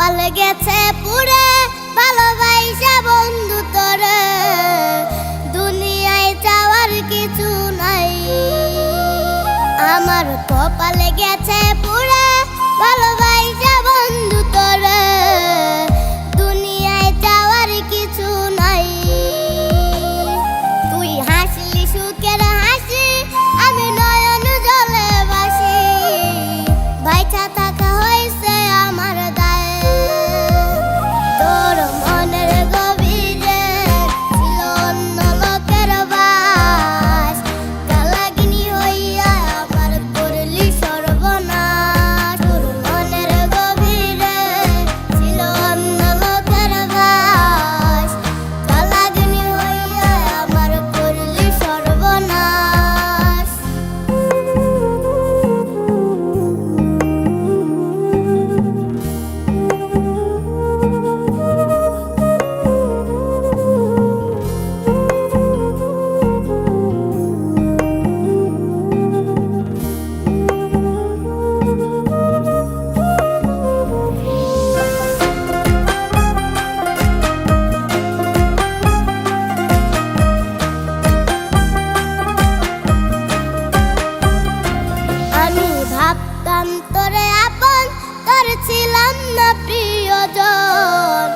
কপাল গেছে পুরে ভালোবাসা বন্ধু তোরে দুনিয়ায় চাওয়ার কিছু নাই আমার কপাল গেছে পুরে ভালোবাসা বন্ধু তোরে দুনিয়ায় চাওয়ার কিছু নাই তুই হাসলি সুখের হাসি আমি নয়ন জলে ভাসি বাইচা থাকা হয়েছে আমার দায়ে তোর মনের গভীরে ছিল অন্য লোকের বাস কালাগিনী হইয়া আমার করলি সর্বনাশ তোর মনের গভীরে ছিল অন্য লোকের বাস কালাগিনী হইয়া আমার করলি সর্বনাশ আমি ভাবতাম তোরে আপন তোর ছিলাম না প্রিয়জন